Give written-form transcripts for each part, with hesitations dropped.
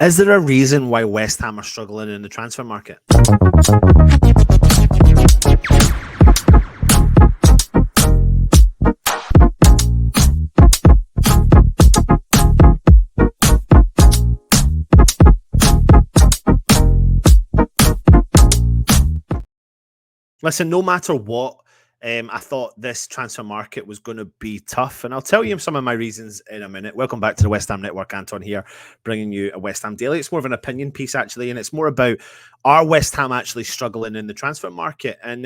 Is there a reason why West Ham are struggling in the transfer market? Listen, no matter what, I thought this transfer market was going to be tough, and I'll tell you some of my reasons in a minute. Welcome back to the West Ham Network. Anton here, bringing you a West Ham Daily. It's more of an opinion piece, actually, and it's more about, are West Ham actually struggling in the transfer market? And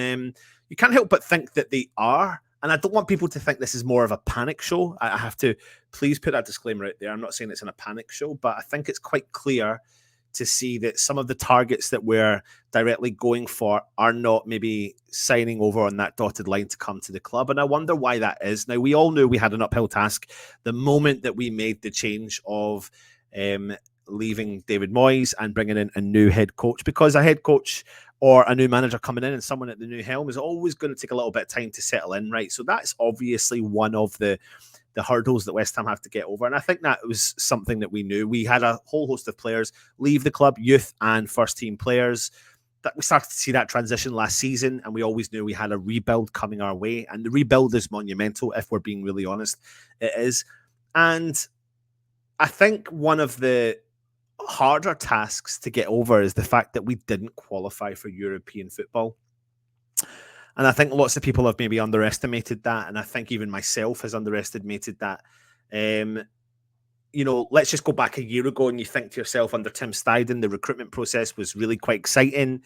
you can't help but think that they are, and I don't want people to think this is more of a panic show. I have to please put that disclaimer out there. I'm not saying it's in a panic show, but I think it's quite clear to see that some of the targets that we're directly going for are not maybe signing over on that dotted line to come to the club. And I wonder why that is. Now, we all knew we had an uphill task the moment that we made the change of leaving David Moyes and bringing in a new head coach, because a head coach or a new manager coming in and someone at the new helm is always going to take a little bit of time to settle in, right? So that's obviously one of the hurdles that West Ham have to get over. And I think that was something that we knew. We had a whole host of players leave the club, youth and first team players. That we started to see that transition last season, and we always knew we had a rebuild coming our way. And the rebuild is monumental, if we're being really honest. It is. And I think one of the harder tasks to get over is the fact that we didn't qualify for European football. And I think lots of people have maybe underestimated that. And I think even myself has underestimated that. Let's just go back a year ago and you think to yourself, under Tim Steidten, the recruitment process was really quite exciting.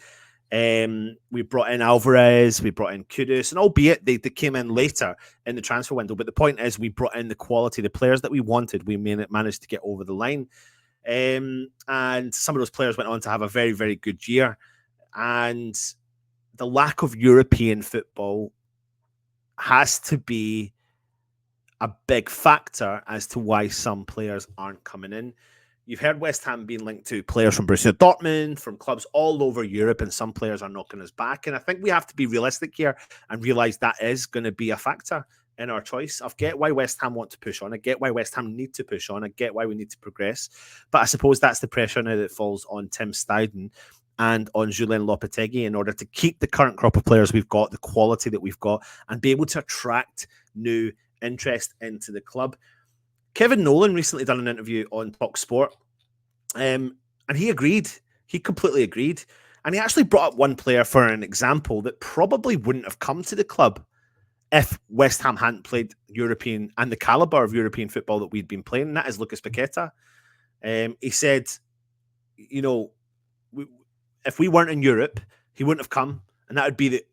We brought in Alvarez, we brought in Kudus, and albeit they came in later in the transfer window. But the point is, we brought in the quality, the players that we wanted. We managed to get over the line. And some of those players went on to have a very, very good year. And the lack of European football has to be a big factor as to why some players aren't coming in. You've heard West Ham being linked to players from Borussia Dortmund, from clubs all over Europe, and some players are knocking us back. And I think we have to be realistic here and realise that is going to be a factor in our choice. I get why West Ham want to push on. I get why West Ham need to push on. I get why we need to progress. But I suppose that's the pressure now that falls on Tim Steidten and on Julien Lopetegui in order to keep the current crop of players we've got, the quality that we've got, and be able to attract new interest into the club. Kevin Nolan recently done an interview on Talk Sport, and he agreed. He completely agreed. And he actually brought up one player for an example that probably wouldn't have come to the club if West Ham hadn't played European and the caliber of European football that we'd been playing, and that is Lucas Paqueta. He said, if we weren't in Europe, he wouldn't have come, and that would be the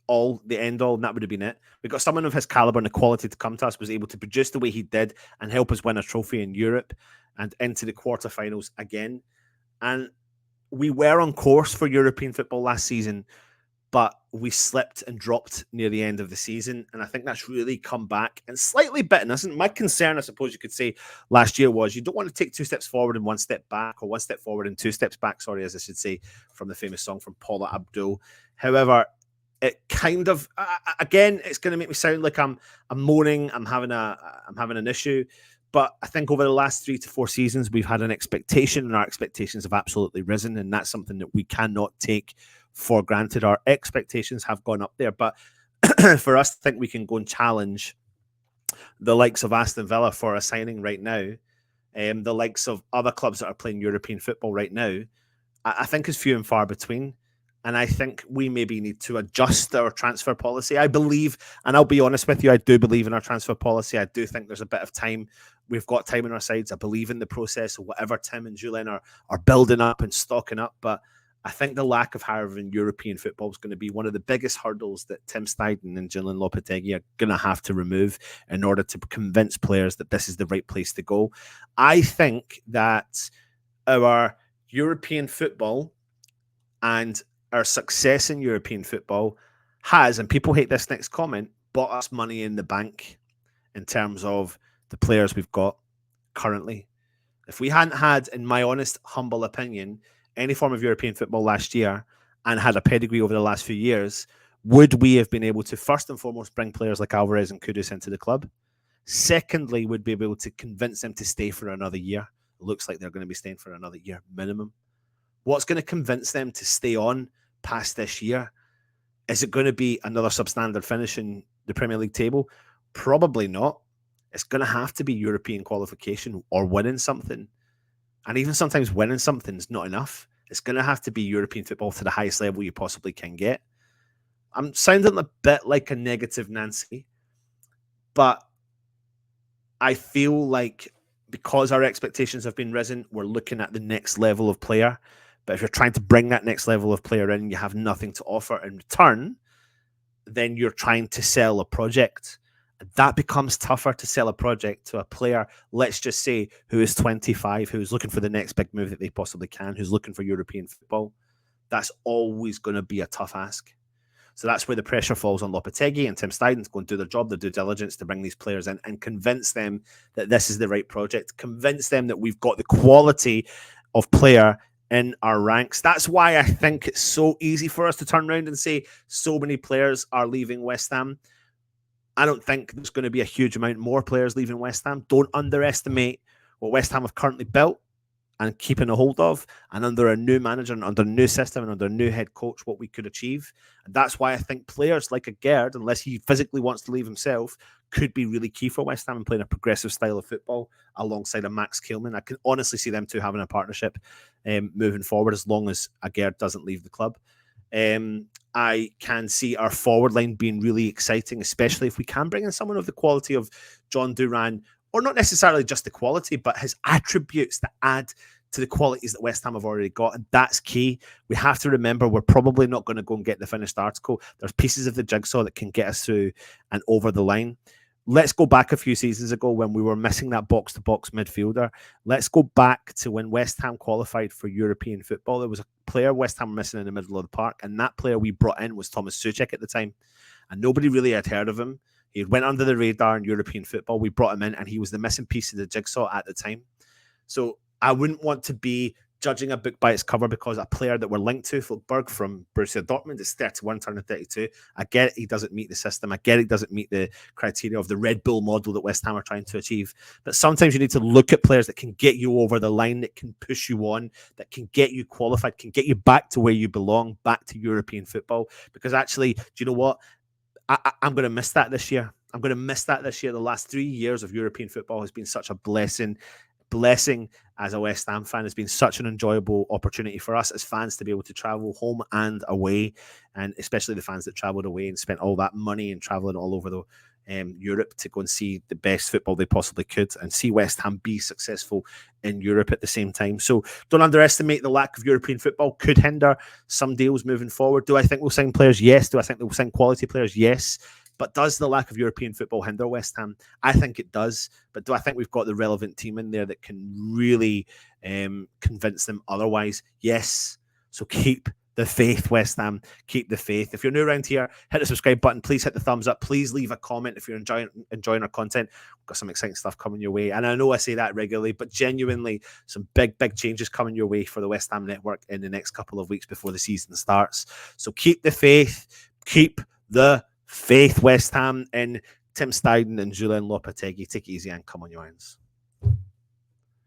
end all, and that would have been it. We got someone of his caliber and the quality to come to us, was able to produce the way he did and help us win a trophy in Europe and into the quarterfinals again. And we were on course for European football last season, but we slipped and dropped near the end of the season. And I think that's really come back and slightly bitten us. And my concern, I suppose you could say, last year was you don't want to take 2 steps forward and 1 step back, or 1 step forward and 2 steps back, as I should say, from the famous song from Paula Abdul. However, it kind of, again, it's going to make me sound like I'm moaning, I'm having an issue. But I think over the last 3 to 4 seasons, we've had an expectation, and our expectations have absolutely risen. And that's something that we cannot take for granted. Our expectations have gone up there. But for us to think we can go and challenge the likes of Aston Villa for a signing right now, the likes of other clubs that are playing European football right now, I think is few and far between. And I think we maybe need to adjust our transfer policy. I believe, and I'll be honest with you, I do believe in our transfer policy. I do think there's a bit of time. We've got time on our sides. I believe in the process of whatever Tim and Julien are building up and stocking up. But I think the lack of hiring European football is going to be one of the biggest hurdles that Tim Steidten and Julien Lopetegui are going to have to remove in order to convince players that this is the right place to go. I think that our European football and our success in European football has, and people hate this next comment, bought us money in the bank in terms of the players we've got currently. If we hadn't had, in my honest, humble opinion, any form of European football last year and had a pedigree over the last few years, would we have been able to, first and foremost, bring players like Alvarez and Kudus into the club? Secondly, would be able to convince them to stay for another year It looks like they're going to be staying for another year minimum. What's going to convince them to stay on past this year? Is it going to be another substandard finish in the Premier League table? Probably not. It's going to have to be European qualification or winning something. And even sometimes winning something is not enough. It's going to have to be European football to the highest level you possibly can get. I'm sounding a bit like a negative Nancy, but I feel like because our expectations have been risen, we're looking at the next level of player. But if you're trying to bring that next level of player in, you have nothing to offer in return, then you're trying to sell a project. And that becomes tougher to sell a project to a player, let's just say, who is 25, who's looking for the next big move that they possibly can, who's looking for European football. That's always going to be a tough ask. So that's where the pressure falls on Lopetegui and Tim Steidten to go and do their job, their due diligence to bring these players in and convince them that this is the right project, convince them that we've got the quality of player in our ranks. That's why I think it's so easy for us to turn around and say so many players are leaving West Ham. I don't think there's going to be a huge amount more players leaving West Ham. Don't underestimate what West Ham have currently built and keeping a hold of, and under a new manager and under a new system and under a new head coach, what we could achieve. And that's why I think players like a Gerd, unless he physically wants to leave himself, could be really key for West Ham and playing a progressive style of football alongside a Max Keelman. I can honestly see them two having a partnership moving forward as long as a Gerd doesn't leave the club. I can see our forward line being really exciting, especially if we can bring in someone of the quality of John Duran, or not necessarily just the quality, but his attributes that add to the qualities that West Ham have already got. And that's key. We have to remember we're probably not going to go and get the finished article. There's pieces of the jigsaw that can get us through and over the line. Let's go back a few seasons ago when we were missing that box-to-box midfielder. Let's go back to when West Ham qualified for European football. There was a player West Ham were missing in the middle of the park, and that player we brought in was Thomas Souček at the time. And nobody really had heard of him. He went under the radar in European football. We brought him in, and he was the missing piece of the jigsaw at the time. So I wouldn't want to be judging a book by its cover because a player that we're linked to, Fulberg from Borussia Dortmund, is 31, turning 32. I get it, he doesn't meet the system. I get it, he doesn't meet the criteria of the Red Bull model that West Ham are trying to achieve. But sometimes you need to look at players that can get you over the line, that can push you on, that can get you qualified, can get you back to where you belong, back to European football. Because actually, do you know what? I'm going to miss that this year. I'm going to miss that this year. The last 3 years of European football has been such a blessing as a West Ham fan. Has been such an enjoyable opportunity for us as fans to be able to travel home and away, and especially the fans that travelled away and spent all that money and travelling all over the Europe to go and see the best football they possibly could and see West Ham be successful in Europe at the same time. So don't underestimate the lack of European football. Could hinder some deals moving forward. Do I think we'll sign players? Yes. Do I think they'll sign quality players? Yes. But does the lack of European football hinder West Ham? I think it does. But do I think we've got the relevant team in there that can really convince them otherwise? Yes. So keep the faith, West Ham. Keep the faith. If you're new around here, hit the subscribe button. Please hit the thumbs up. Please leave a comment if you're enjoying our content. We've got some exciting stuff coming your way. And I know I say that regularly, but genuinely some big changes coming your way for the West Ham network in the next couple of weeks before the season starts. So keep the faith. Keep the faith, West Ham, in Tim Steidten and Julian Lopetegui. Take it easy and come on your irons.